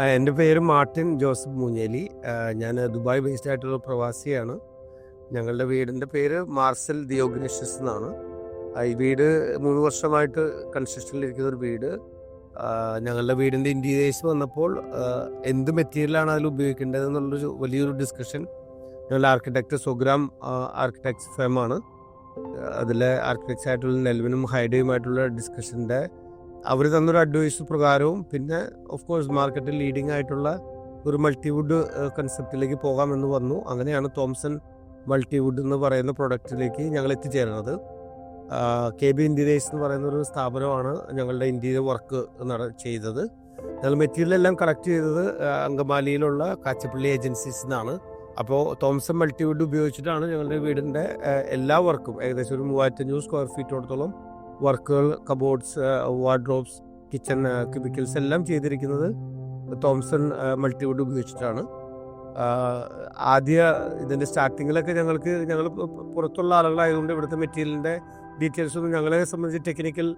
എൻ്റെ പേര് Martin Joseph Moonjely. ഞാൻ ദുബായ് ബേസ്ഡ് ആയിട്ടുള്ള പ്രവാസിയാണ്. ഞങ്ങളുടെ വീടിൻ്റെ പേര് മാർസൽ ദിയോഗ്നഷ്യസ് എന്നാണ്. ഈ വീട് 3 വർഷമായിട്ട് കൺസ്ട്രക്ഷനിലിരിക്കുന്ന ഒരു വീട്. ഞങ്ങളുടെ വീടിൻ്റെ ഇൻറ്റീരിയേഴ്സ് വന്നപ്പോൾ എന്ത് മെറ്റീരിയലാണ് അതിൽ ഉപയോഗിക്കേണ്ടത് എന്നുള്ളൊരു വലിയൊരു ഡിസ്കഷൻ ഞങ്ങളുടെ ആർക്കിടെക്ട് സുഗ്രാം ആർക്കിടെക്ട്സ് ഫേമാണ്. അതിലെ ആർക്കിടെക്ട്സ് ആയിട്ടുള്ള നെൽവിനും ഹൈഡയുമായിട്ടുള്ള ഡിസ്കഷൻ്റെ അവർ തന്നൊരു അഡ്വൈസ് പ്രകാരവും പിന്നെ ഓഫ് കോഴ്സ് മാർക്കറ്റിൽ ലീഡിംഗ് ആയിട്ടുള്ള ഒരു മൾട്ടിവുഡ് കൺസെപ്റ്റിലേക്ക് പോകാമെന്ന് വന്നു. അങ്ങനെയാണ് തോംസൺ മൾട്ടിവുഡ് എന്ന് പറയുന്ന പ്രൊഡക്റ്റിലേക്ക് ഞങ്ങൾ എത്തിച്ചേരുന്നത്. KB ഇൻറ്റീരിയേഴ്സ് എന്ന് പറയുന്ന ഒരു സ്ഥാപനമാണ് ഞങ്ങളുടെ ഇൻറ്റീരിയർ വർക്ക് ചെയ്തത്. ഞങ്ങൾ മെറ്റീരിയൽ എല്ലാം കളക്ട് ചെയ്തത് അങ്കമാലിയിലുള്ള കാച്ചപ്പള്ളി ഏജൻസീസ് നിന്നാണ്. അപ്പോൾ തോംസൺ മൾട്ടിവുഡ് ഉപയോഗിച്ചിട്ടാണ് ഞങ്ങളുടെ വീടിൻ്റെ എല്ലാ വർക്കും ഏകദേശം ഒരു 3500 സ്ക്വയർ ഫീറ്റോടത്തോളം വർക്കുകൾ, കബോർഡ്സ്, വാർഡ്രോബ്സ്, കിച്ചൺ ക്യൂബിക്കിൾസ് എല്ലാം ചെയ്തിരിക്കുന്നത് തോംസൺ മൾട്ടിവുഡ് ഉപയോഗിച്ചിട്ടാണ്. ഇതിൻ്റെ സ്റ്റാർട്ടിങ്ങിലൊക്കെ ഞങ്ങൾ പുറത്തുള്ള ആളുകളായതുകൊണ്ട് ഇവിടുത്തെ മെറ്റീരിയലിൻ്റെ ഡീറ്റെയിൽസൊന്നും ഞങ്ങളെ സംബന്ധിച്ച് ടെക്നിക്കൽ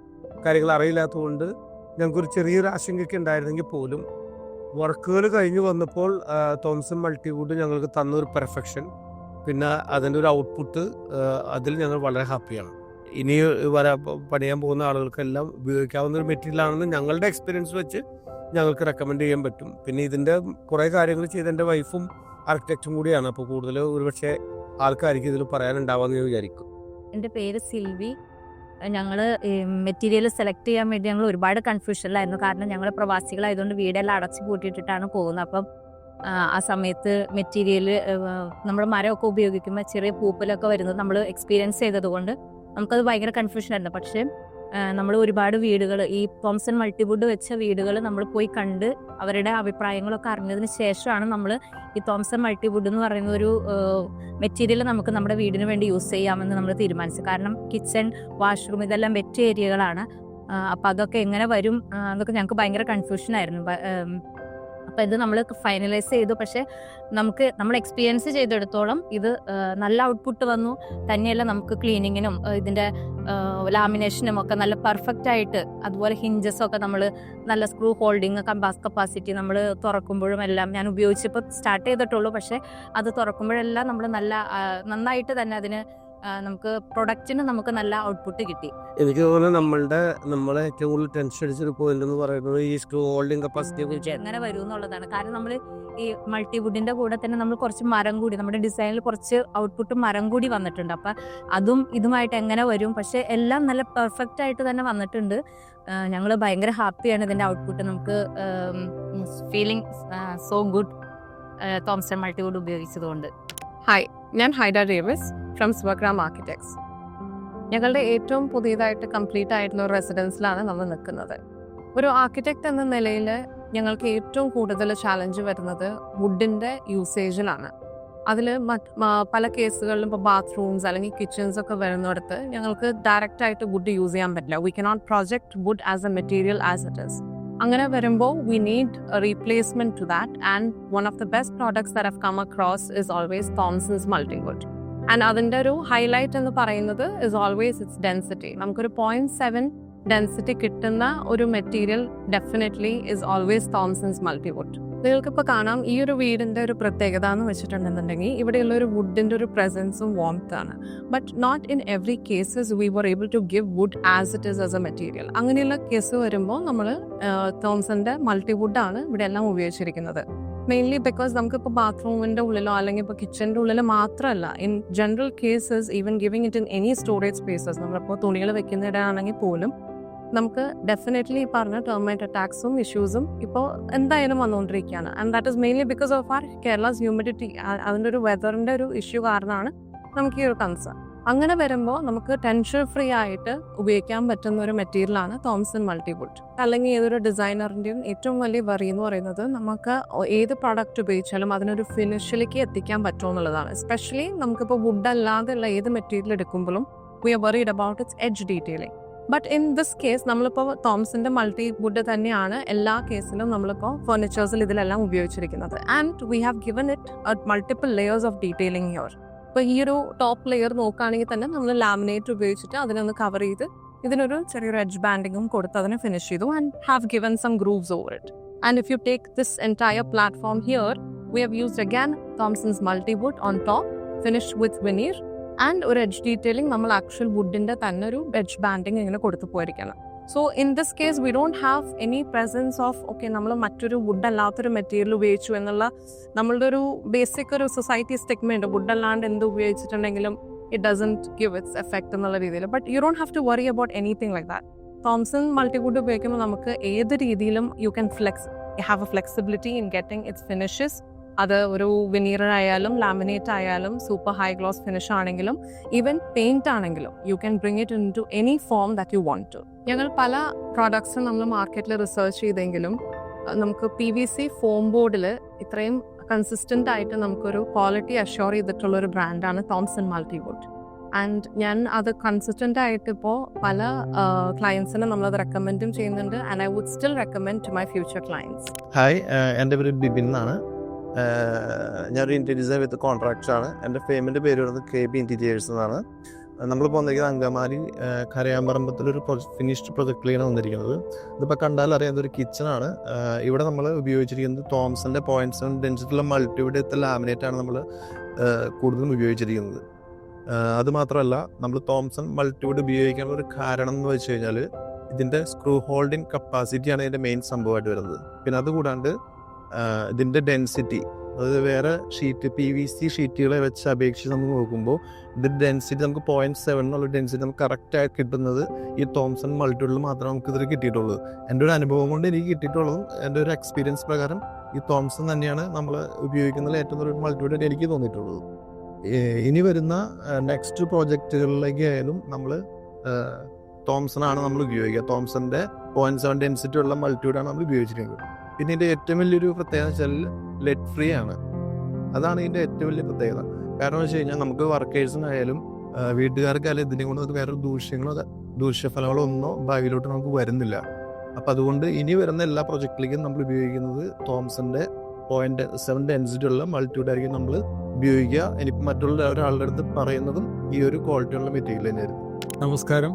കാര്യങ്ങൾ അറിയില്ലാത്തതുകൊണ്ട് ഞങ്ങൾക്കൊരു ചെറിയൊരു ആശങ്കയൊക്കെ ഉണ്ടായിരുന്നെങ്കിൽ പോലും വർക്കുകൾ കഴിഞ്ഞ് വന്നപ്പോൾ തോംസൺ മൾട്ടിവുഡ് ഞങ്ങൾക്ക് തന്നൊരു പെർഫെക്ഷൻ, പിന്നെ അതിൻ്റെ ഒരു ഔട്ട്പുട്ട്, അതിൽ ഞങ്ങൾ വളരെ ഹാപ്പിയാണ്. ഇനി പണിയാൻ പോകുന്ന ആളുകൾക്കെല്ലാം ഉപയോഗിക്കാവുന്ന ഒരു മെറ്റീരിയലാണെന്ന് ഞങ്ങളുടെ എക്സ്പീരിയൻസ് വെച്ച് ഞങ്ങൾക്ക് റെക്കമെൻഡ് ചെയ്യാൻ പറ്റും. പിന്നെ ഇതിൻ്റെ കുറേ കാര്യങ്ങൾ ചെയ്ത് എൻ്റെ വൈഫും ആർക്കിടെക്റ്റും കൂടിയാണ്. അപ്പോൾ കൂടുതൽ ഒരുപക്ഷെ ആൾക്കാർക്ക് ഇതിൽ പറയാനുണ്ടാവാമെന്ന് വിചാരിക്കും. എൻ്റെ പേര് സിൽവി. ഞങ്ങൾ മെറ്റീരിയൽ സെലക്ട് ചെയ്യാൻ വേണ്ടി ഞങ്ങൾ ഒരുപാട് കൺഫ്യൂഷനിലായിരുന്നു. കാരണം ഞങ്ങൾ പ്രവാസികളായതുകൊണ്ട് വീടെല്ലാം അടച്ചു പൂട്ടിയിട്ടിട്ടാണ് പോകുന്നത്. അപ്പം ആ സമയത്ത് മെറ്റീരിയൽ നമ്മൾ മരമൊക്കെ ഉപയോഗിക്കുമ്പോൾ ചെറിയ പൂപ്പലൊക്കെ വരുന്നത് നമ്മൾ എക്സ്പീരിയൻസ് ചെയ്തതുകൊണ്ട് നമുക്കത് ഭയങ്കര കൺഫ്യൂഷനായിരുന്നു. പക്ഷേ നമ്മൾ ഒരുപാട് വീടുകൾ, ഈ തോംസൺ മൾട്ടിവുഡ് വെച്ച വീടുകൾ നമ്മൾ പോയി കണ്ട് അവരുടെ അഭിപ്രായങ്ങളൊക്കെ അറിഞ്ഞതിന് ശേഷമാണ് നമ്മൾ ഈ തോംസൺ മൾട്ടിവുഡ് എന്ന് പറയുന്ന ഒരു മെറ്റീരിയൽ നമുക്ക് നമ്മുടെ വീടിന് വേണ്ടി യൂസ് ചെയ്യാമെന്ന് നമ്മൾ തീരുമാനിച്ചു. കാരണം കിച്ചൺ, വാഷ്റൂം ഇതെല്ലാം വെറ്റ് ഏരിയകളാണ്. അപ്പം അതൊക്കെ എങ്ങനെ വരും എന്നൊക്കെ ഞങ്ങൾക്ക് ഭയങ്കര കൺഫ്യൂഷനായിരുന്നു. അപ്പം ഇത് നമ്മൾ ഫൈനലൈസ് ചെയ്തു. പക്ഷേ നമ്മൾ എക്സ്പീരിയൻസ് ചെയ്തെടുത്തോളം ഇത് നല്ല ഔട്ട്പുട്ട് വന്നു. തന്നെയല്ല, നമുക്ക് ക്ലീനിങ്ങിനും ഇതിൻ്റെ ലാമിനേഷനും ഒക്കെ നല്ല പെർഫെക്റ്റ് ആയിട്ട്, അതുപോലെ ഹിഞ്ചസൊക്കെ നമ്മൾ നല്ല സ്ക്രൂ ഹോൾഡിങ്, കപ്പാസിറ്റി നമ്മൾ തുറക്കുമ്പോഴും എല്ലാം ഞാൻ ഉപയോഗിച്ചപ്പോൾ സ്റ്റാർട്ട് ചെയ്തിട്ടുള്ളൂ. പക്ഷേ അത് തുറക്കുമ്പോഴെല്ലാം നമ്മൾ നന്നായിട്ട് തന്നെ അതിന് നമുക്ക് പ്രൊഡക്റ്റിന് നമുക്ക് നല്ല ഔട്ട്പുട്ട് കിട്ടി. എനിക്ക് തോന്നുന്നത് നമ്മളെ ഏറ്റവും കൂടുതൽ ടെൻഷൻ അടിച്ചൊരു പോയിന്റ് എന്ന് പറയുന്നത് ഈ സ്ക്രൂ ഹോൾഡിംഗ് കപ്പാസിറ്റിയെ കുറിച്ച് എങ്ങനെ വരും എന്നുള്ളതാണ്. കാരണം നമ്മൾ ഈ മൾട്ടിവുഡിന്റെ കൂടെ തന്നെ നമ്മൾ കുറച്ച് മരം കൂടി, നമ്മുടെ ഡിസൈനിൽ കുറച്ച് ഔട്ട്പുട്ട് മരം കൂടി വന്നിട്ടുണ്ട്. അപ്പം അതും ഇതുമായിട്ട് എങ്ങനെ വരും, പക്ഷെ എല്ലാം നല്ല പെർഫെക്റ്റ് ആയിട്ട് തന്നെ വന്നിട്ടുണ്ട്. ഞങ്ങൾ ഭയങ്കര ഹാപ്പിയാണ് ഇതിന്റെ ഔട്ട്പുട്ട്. നമുക്ക് feeling so good Thomson Multiwood ഉപയോഗിച്ചതുകൊണ്ട്. ഹായ്, ഞാൻ Haida Davis from Sugram architects. ഞങ്ങളുടെ ഏറ്റവും പുതിയതായിട്ട് കംപ്ലീറ്റ് ആയിട്ടുള്ള ഒരു റെസിഡൻസിലാണ് നമ്മൾ നിൽക്കുന്നത്. ഒരു ആർക്കിടെക്ട് എന്ന നിലയിൽ ഞങ്ങൾക്ക് ഏറ്റവും കൂടുതൽ ചാലഞ്ച് വരുന്നത് വുഡിൻ്റെ യൂസേജിലാണ്. അതിൽ പല കേസുകളിലും ഇപ്പോൾ ബാത്റൂംസ് അല്ലെങ്കിൽ കിച്ചൺസ് ഒക്കെ വരുന്നിടത്ത് ഞങ്ങൾക്ക് ഡയറക്റ്റായിട്ട് വുഡ് യൂസ് ചെയ്യാൻ പറ്റില്ല. We cannot project wood as a material as it is. അങ്ങനെ വരുമ്പോൾ we need a replacement to that. And one of the best products that have come across is always Thomson's multiwood. And അതിൻ്റെ ഒരു highlight എന്ന് പറയുന്നത് is always it's density. നമുക്കൊരു 0.7 density കിട്ടുന്ന ഒരു material definitely is always Thomson's multiwood. നിങ്ങൾക്കിപ്പോൾ കാണാം, ഈ ഒരു വീടിൻ്റെ ഒരു പ്രത്യേകത എന്ന് വെച്ചിട്ടുണ്ടെന്നുണ്ടെങ്കിൽ ഇവിടെയുള്ള ഒരു വുഡിൻ്റെ ഒരു പ്രസൻസും വാംത്ത് ആണ്. But not in every cases we were able to give wood as it is as a material. അങ്ങനെയുള്ള കേസ് വരുമ്പോൾ നമ്മൾ തോംസൻ്റെ മൾട്ടിവുഡാണ് ഇവിടെ എല്ലാം ഉപയോഗിച്ചിരിക്കുന്നത്. മെയിൻലി ബിക്കോസ് നമുക്കിപ്പോൾ ബാത്റൂമിൻ്റെ ഉള്ളിലോ അല്ലെങ്കിൽ ഇപ്പോൾ കിച്ചൻ്റെ ഉള്ളിൽ മാത്രമല്ല, in general cases even giving it in any storage spaces, നമ്മളിപ്പോൾ തുണികൾ വെക്കുന്നിടാണെങ്കിൽ പോലും നമുക്ക് ഡെഫിനറ്റ്ലി ഈ പറഞ്ഞ ടെർമൈറ്റ് അറ്റാക്സും ഇഷ്യൂസും ഇപ്പോൾ എന്തായാലും വന്നുകൊണ്ടിരിക്കുകയാണ്. And that is mainly because of our Kerala's humidity. അതിൻ്റെ ഒരു വെതറിൻ്റെ ഒരു ഇഷ്യൂ കാരണമാണ് നമുക്ക് ഈ ഒരു കൺസേൺ. അങ്ങനെ വരുമ്പോൾ നമുക്ക് ടെൻഷൻ ഫ്രീ ആയിട്ട് ഉപയോഗിക്കാൻ പറ്റുന്ന ഒരു മെറ്റീരിയലാണ് തോംസൺ മൾട്ടിവുഡ്. അല്ലെങ്കിൽ ഏതൊരു ഡിസൈനറിൻ്റെയും ഏറ്റവും വലിയ വറി എന്ന് പറയുന്നത് നമുക്ക് ഏത് പ്രോഡക്റ്റ് ഉപയോഗിച്ചാലും അതിനൊരു ഫിനിഷിലേക്ക് എത്തിക്കാൻ പറ്റുമോ എന്നുള്ളതാണ്. എസ്പെഷ്യലി നമുക്കിപ്പോൾ വുഡ് അല്ലാതെയുള്ള ഏത് മെറ്റീരിയൽ എടുക്കുമ്പോഴും we are worried about its edge detailing. But in this case നമ്മളിപ്പോൾ തോംസൻ്റെ മൾട്ടിവുഡ് തന്നെയാണ് എല്ലാ കേസിലും നമ്മളിപ്പോൾ ഫർണിച്ചേഴ്സിൽ ഇതിലെല്ലാം ഉപയോഗിച്ചിരിക്കുന്നത്. And we have given it multiple layers of detailing here. ഇപ്പോൾ ഈ ഒരു ടോപ്പ് ലെയർ നോക്കുകയാണെങ്കിൽ തന്നെ നമ്മൾ ലാമിനേറ്റ് ഉപയോഗിച്ചിട്ട് അതിനൊന്ന് കവർ ചെയ്ത് ഇതിനൊരു ചെറിയൊരു എഡ്ജ് ബാൻഡിങ്ങും കൊടുത്ത് അതിനെ ഫിനിഷ് ചെയ്തു and have given some grooves over it. And if you take this entire platform here, we have used again Thompson's multi-wood on top, finished with veneer, and ഒരു edge detailing നമ്മൾ actual വുഡിൻ്റെ തന്നെ ഒരു edge banding ഇങ്ങനെ കൊടുത്തു പോയിരിക്കണം. So in this case we don't have any presence of okay നമ്മൾ മറ്റൊരു വുഡ് അല്ലാത്തൊരു മെറ്റീരിയൽ ഉപയോഗിച്ചു എന്നുള്ള നമ്മളുടെ ഒരു ബേസിക് ഒരു സൊസൈറ്റി സ്റ്റിഗ്മ ഉണ്ട്, വുഡ് അല്ലാണ്ട് എന്ത് ഉപയോഗിച്ചിട്ടുണ്ടെങ്കിലും it doesn't give its effect എന്നുള്ള രീതിയിൽ. But you don't have to worry about anything like that. Thomson multiwood ഉപയോഗിക്കുമ്പോൾ നമുക്ക് ഏത് രീതിയിലും you have a flexibility in getting its finishes. അത് ഒരു വിനീർ ആയാലും ലാമിനേറ്റ് ആയാലും സൂപ്പർ ഹൈ ഗ്ലോസ് ഫിനിഷ് ആണെങ്കിലും ഈവൻ പെയിന്റ് ആണെങ്കിലും you can bring it into any form that you want to. ഞങ്ങൾ പല പ്രോഡക്ട്സും നമ്മൾ മാർക്കറ്റിൽ റിസർച്ച് ചെയ്തെങ്കിലും നമുക്ക് PVC ഫോം ബോർഡിൽ ഇത്രയും കൺസിസ്റ്റൻ്റ് ആയിട്ട് നമുക്കൊരു ക്വാളിറ്റി അഷ്യൂർ ചെയ്തിട്ടുള്ളൊരു ബ്രാൻഡാണ് തോംസൺ മൾട്ടിവുഡ്. ആൻഡ് ഞാൻ അത് കൺസിസ്റ്റൻ്റ് ആയിട്ട് ഇപ്പോൾ പല ക്ലയൻസിനെ നമ്മളത് റെക്കമെൻഡും ചെയ്യുന്നുണ്ട്. And I would still recommend to my future clients. Hi, എൻ്റെ പേര് ബിബിൻ എന്നാണ്. ഞാനൊരു ഇൻറ്റീരിയർ ഡിസൈൻ വിത്ത് കോൺട്രാക്ടർ ആണ്. എൻ്റെ ഫേമിൻ്റെ പേര് വരുന്നത് KB ഇൻറ്റീരിയേഴ്സ് എന്നാണ്. നമ്മൾ വന്നിരിക്കുന്നത് അങ്കമാലി കരയാമ്പറമ്പത്തിലൊരു ഫിനിഷ്ഡ് പ്രൊജക്റ്റിലാണ് വന്നിരിക്കുന്നത്. ഇതിപ്പോൾ കണ്ടാൽ അറിയാവുന്ന ഒരു കിച്ചണാണ്. ഇവിടെ നമ്മൾ ഉപയോഗിച്ചിരിക്കുന്നത് തോംസൻ്റെ പോയിൻറ്റ്സ് ഡെൻസിറ്റിയുള്ള മൾട്ടിവുഡ് ലാമിനേറ്റ് ആണ് നമ്മൾ കൂടുതലും ഉപയോഗിച്ചിരിക്കുന്നത്. അതുമാത്രമല്ല, നമ്മൾ തോംസൺ മൾട്ടിവുഡ് ഉപയോഗിക്കാനുള്ള ഒരു കാരണം എന്ന് വെച്ച് കഴിഞ്ഞാൽ ഇതിൻ്റെ സ്ക്രൂ ഹോൾഡിങ് കപ്പാസിറ്റിയാണ് ഇതിൻ്റെ മെയിൻ സംഭവമായിട്ട് വരുന്നത്. പിന്നെ അതുകൂടാണ്ട് ഇതിൻ്റെ ഡെൻസിറ്റി, അതായത് വേറെ PVC ഷീറ്റുകളെ വെച്ച് അപേക്ഷിച്ച് നമ്മൾ നോക്കുമ്പോൾ ഇതിൻ്റെ ഡെൻസിറ്റി നമുക്ക് 0.7 എന്നുള്ള ഡെൻസിറ്റി നമുക്ക് കറക്റ്റായിട്ട് കിട്ടുന്നത് ഈ തോംസൺ മൾട്ടിവുഡിൽ മാത്രമേ നമുക്ക് ഇതിൽ കിട്ടിയിട്ടുള്ളൂ. എൻ്റെ ഒരു അനുഭവം കൊണ്ട് എനിക്ക് കിട്ടിയിട്ടുള്ളതും എൻ്റെ ഒരു എക്സ്പീരിയൻസ് പ്രകാരം ഈ തോംസൺ തന്നെയാണ് നമ്മൾ ഉപയോഗിക്കുന്നതിൽ ഏറ്റവും ഒരു മൾട്ടിവുഡ് എനിക്ക് തോന്നിയിട്ടുള്ളത്. ഇനി വരുന്ന നെക്സ്റ്റ് പ്രോജക്റ്റുകളിലേക്ക് ആയാലും നമ്മൾ തോംസൺ നമ്മൾ ഉപയോഗിക്കുക. തോംസൻ്റെ 0.7 ഡെൻസിറ്റി ഉള്ള മൾട്ടിവുഡാണ് നമ്മൾ ഉപയോഗിച്ചിരിക്കുന്നത്. പിന്നെ ഇതിൻ്റെ ഏറ്റവും വലിയൊരു പ്രത്യേകത വെച്ചാൽ ലെഡ് ഫ്രീ ആണ്. അതാണ് ഇതിൻ്റെ ഏറ്റവും വലിയ പ്രത്യേകത. കാരണം വെച്ച് കഴിഞ്ഞാൽ നമുക്ക് വർക്കേഴ്സിനായാലും വീട്ടുകാർക്കായാലും ഇതിനെ കൊണ്ട് വേറെ ദൂഷ്യഫലങ്ങളോ ഒന്നോ ഭാവിയിലോട്ട് നമുക്ക് വരുന്നില്ല. അപ്പം അതുകൊണ്ട് ഇനി വരുന്ന എല്ലാ പ്രൊജക്റ്റിലേക്കും നമ്മൾ ഉപയോഗിക്കുന്നത് തോംസൻ്റെ 0.7 ഡെൻസിറ്റി ഉള്ള മൾട്ടിവുഡ് ആയിരിക്കും നമ്മൾ ഉപയോഗിക്കുക. എനിക്ക് മറ്റുള്ള ഒരാളുടെ അടുത്ത് പറയുന്നതും ഈ ഒരു ക്വാളിറ്റിയുള്ള മെറ്റീരിയൽ തന്നെയായിരുന്നു. നമസ്കാരം,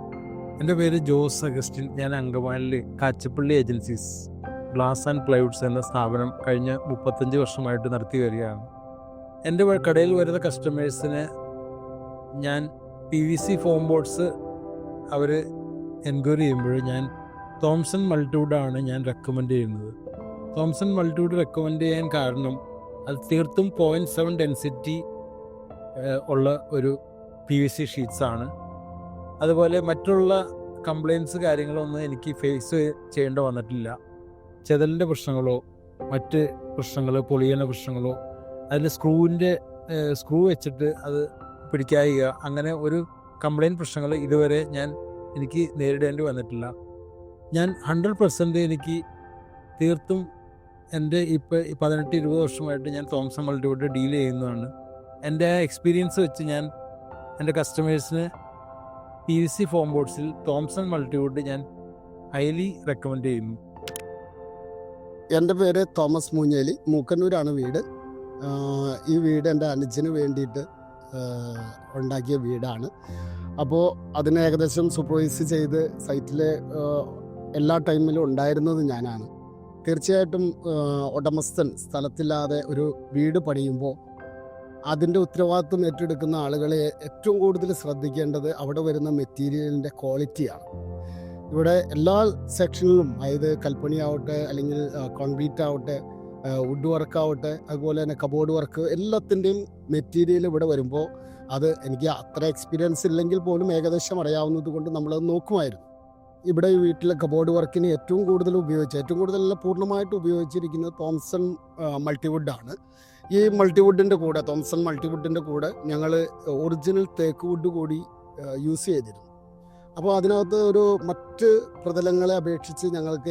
എൻ്റെ പേര് ജോസ് അഗസ്റ്റിൻ. ഞാൻ അങ്കമാലിയിൽ Kachappilly agencies glass and plywoods എന്ന സ്ഥാപനം കഴിഞ്ഞ 35 വർഷമായിട്ട് നടത്തി വരികയാണ്. എൻ്റെ കടയിൽ വരുന്ന കസ്റ്റമേഴ്സിന് ഞാൻ PVC ഫോം ബോർഡ്സ് അവർ എൻക്വയറി ചെയ്യുമ്പോൾ ഞാൻ തോംസൺ മൾട്ടിവുഡാണ് ഞാൻ റെക്കമെൻഡ് ചെയ്യുന്നത്. തോംസൺ മൾട്ടിവുഡ് റെക്കമെൻഡ് ചെയ്യാൻ കാരണം അത് തീർത്തും 0.7 ഡെൻസിറ്റി ഉള്ള ഒരു PVC ഷീറ്റ്സാണ്. അതുപോലെ മറ്റുള്ള കംപ്ലയിൻസ് കാര്യങ്ങളൊന്നും എനിക്ക് ഫേസ് ചെയ്യേണ്ട വന്നിട്ടില്ല. ചെതലിൻ്റെ പ്രശ്നങ്ങളോ മറ്റ് പ്രശ്നങ്ങളോ പൊളിയുന്ന പ്രശ്നങ്ങളോ അതിൽ സ്ക്രൂ വെച്ചിട്ട് അത് പിടിക്കാതിരിക്കുക, അങ്ങനെ ഒരു കംപ്ലയിൻറ്റ് പ്രശ്നങ്ങൾ ഇതുവരെ എനിക്ക് നേരിടേണ്ടി വന്നിട്ടില്ല. ഞാൻ 100% എനിക്ക് തീർത്തും എൻ്റെ ഇപ്പോൾ 18-20 വർഷമായിട്ട് ഞാൻ തോംസൺ മൾട്ടിവുഡ് ഡീൽ ചെയ്യുന്നതാണ്. എൻ്റെ എക്സ്പീരിയൻസ് വെച്ച് ഞാൻ എൻ്റെ കസ്റ്റമേഴ്സിന് PVC ഫോം ബോർഡ്സിൽ തോംസൺ മൾട്ടിവുഡ് ഞാൻ ഹൈലി റെക്കമെൻഡ് ചെയ്യുന്നു. എൻ്റെ പേര് തോമസ് മൂഞ്ഞേലി, മൂക്കന്നൂരാണ് വീട്. ഈ വീട് എൻ്റെ അനുജന് വേണ്ടിയിട്ട് ഉണ്ടാക്കിയ വീടാണ്. അപ്പോൾ അതിനെ ഏകദേശം സൂപ്പർവൈസ് ചെയ്ത് സൈറ്റിലെ എല്ലാ ടൈമിലും ഉണ്ടായിരുന്നത് ഞാനാണ്. തീർച്ചയായിട്ടും ഉടമസ്ഥൻ സ്ഥലത്തില്ലാതെ ഒരു വീട് പണിയുമ്പോൾ അതിൻ്റെ ഉത്തരവാദിത്വം ഏറ്റെടുക്കുന്ന ആളുകളെ ഏറ്റവും കൂടുതൽ ശ്രദ്ധിക്കേണ്ടത് അവിടെ വരുന്ന മെറ്റീരിയലിൻ്റെ ക്വാളിറ്റിയാണ്. ഇവിടെ എല്ലാ സെക്ഷനിലും, അതായത് കൽപ്പണിയാവട്ടെ അല്ലെങ്കിൽ കോൺക്രീറ്റ് ആവട്ടെ, വുഡ് വർക്ക് ആവട്ടെ, അതുപോലെ തന്നെ കബോർഡ് വർക്ക്, എല്ലാത്തിൻ്റെയും മെറ്റീരിയൽ ഇവിടെ വരുമ്പോൾ അത് എനിക്ക് അത്ര എക്സ്പീരിയൻസ് ഇല്ലെങ്കിൽ പോലും ഏകദേശം അറിയാവുന്നത് കൊണ്ട് നമ്മളത് നോക്കുമായിരുന്നു. ഇവിടെ ഈ വീട്ടിലെ കബോർഡ് വർക്കിന് ഏറ്റവും കൂടുതൽ പൂർണ്ണമായിട്ട് ഉപയോഗിച്ചിരിക്കുന്നത് തോംസൺ മൾട്ടിവുഡാണ്. ഈ മൾട്ടിവുഡിൻ്റെ കൂടെ, തോംസൺ മൾട്ടിവുഡിൻ്റെ കൂടെ ഞങ്ങൾ ഒറിജിനൽ തേക്ക് വുഡ് കൂടി യൂസ് ചെയ്തിരുന്നു. അപ്പോൾ അതിനകത്ത് മറ്റ് പ്രതലങ്ങളെ അപേക്ഷിച്ച്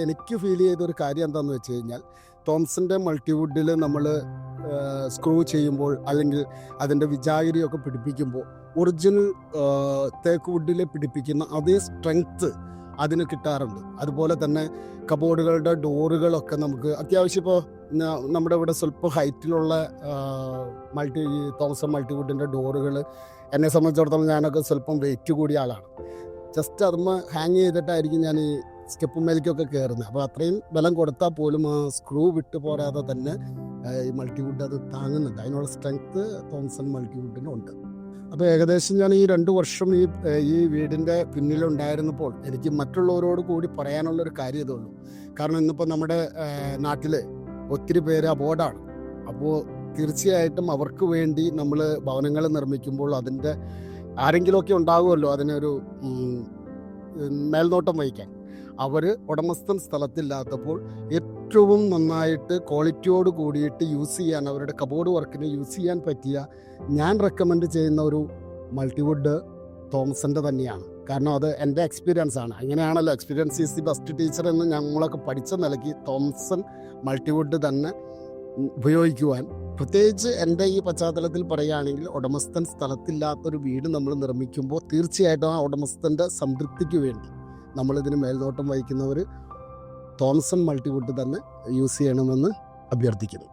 എനിക്ക് ഫീൽ ചെയ്തൊരു കാര്യം എന്താണെന്ന് വെച്ച് കഴിഞ്ഞാൽ, തോംസൻ്റെ മൾട്ടിവുഡിൽ നമ്മൾ സ്ക്രൂ ചെയ്യുമ്പോൾ അല്ലെങ്കിൽ അതിൻ്റെ വിജാഗിരിയൊക്കെ പിടിപ്പിക്കുമ്പോൾ ഒറിജിനൽ തേക്ക് വുഡിൽ പിടിപ്പിക്കുന്ന അതേ സ്ട്രെങ്ത്ത് അതിന് കിട്ടാറുണ്ട്. അതുപോലെ തന്നെ കബോർഡുകളുടെ ഡോറുകളൊക്കെ നമുക്ക് അത്യാവശ്യം ഇപ്പോൾ നമ്മുടെ ഇവിടെ സ്വല്പം ഹൈറ്റിലുള്ള തോംസൺ മൾട്ടിവുഡിൻ്റെ ഡോറുകൾ എന്നെ സംബന്ധിച്ചിടത്തോളം ഞാനൊക്കെ സ്വല്പം വെയിറ്റ് കൂടിയ ആളാണ്. ജസ്റ്റ് അതുമ്മ ഹാങ് ചെയ്തിട്ടായിരിക്കും ഞാൻ ഈ സ്റ്റെപ്പുമേലേക്കൊക്കെ കയറുന്നത്. അപ്പോൾ അത്രയും ബലം കൊടുത്താൽ പോലും ആ സ്ക്രൂ വിട്ടു പോരാതെ തന്നെ ഈ മൾട്ടിവുഡ് അത് താങ്ങുന്നുണ്ട്. അതിനുള്ള സ്ട്രെങ്ത് തോംസൺ മൾട്ടിവുഡിനുണ്ട്. അപ്പോൾ ഏകദേശം ഞാൻ ഈ 2 വർഷം ഈ വീടിൻ്റെ പിന്നിലുണ്ടായിരുന്നപ്പോൾ എനിക്ക് മറ്റുള്ളവരോട് കൂടി പറയാനുള്ളൊരു കാര്യം ഇതുള്ളൂ. കാരണം ഇന്നിപ്പോൾ നമ്മുടെ നാട്ടിൽ ഒത്തിരി പേര് അബോർഡാണ്. അപ്പോൾ തീർച്ചയായിട്ടും അവർക്ക് വേണ്ടി നമ്മൾ ഭവനങ്ങൾ നിർമ്മിക്കുമ്പോൾ അതിൻ്റെ ആരെങ്കിലുമൊക്കെ ഉണ്ടാകുമല്ലോ അതിനൊരു മേൽനോട്ടം വഹിക്കാൻ. അവർ ഉടമസ്ഥൻ സ്ഥലത്തില്ലാത്തപ്പോൾ ഏറ്റവും നന്നായിട്ട് ക്വാളിറ്റിയോട് കൂടിയിട്ട് യൂസ് ചെയ്യാൻ, അവരുടെ കബോർഡ് വർക്കിന് യൂസ് ചെയ്യാൻ പറ്റിയ ഞാൻ റെക്കമെൻഡ് ചെയ്യുന്ന ഒരു മൾട്ടിവുഡ് തോംസൻ്റെ തന്നെയാണ്. കാരണം അത് എൻ്റെ എക്സ്പീരിയൻസ് ആണ്. അങ്ങനെയാണല്ലോ, experience is the best teacher എന്ന് ഞങ്ങളൊക്കെ പഠിച്ച നിലയ്ക്ക് തോംസൺ മൾട്ടിവുഡ് തന്നെ ഉപയോഗിക്കുവാൻ, പ്രത്യേകിച്ച് എൻ്റെ ഈ പശ്ചാത്തലത്തിൽ പറയുകയാണെങ്കിൽ ഉടമസ്ഥൻ സ്ഥലത്തില്ലാത്തൊരു വീട് നമ്മൾ നിർമ്മിക്കുമ്പോൾ തീർച്ചയായിട്ടും ആ ഉടമസ്ഥൻ്റെ സംതൃപ്തിക്ക് വേണ്ടി നമ്മളിതിന് മേൽനോട്ടം വഹിക്കുന്നവർ തോംസൺ മൾട്ടിവുഡ് തന്നെ യൂസ് ചെയ്യണമെന്ന് അഭ്യർത്ഥിക്കുന്നു.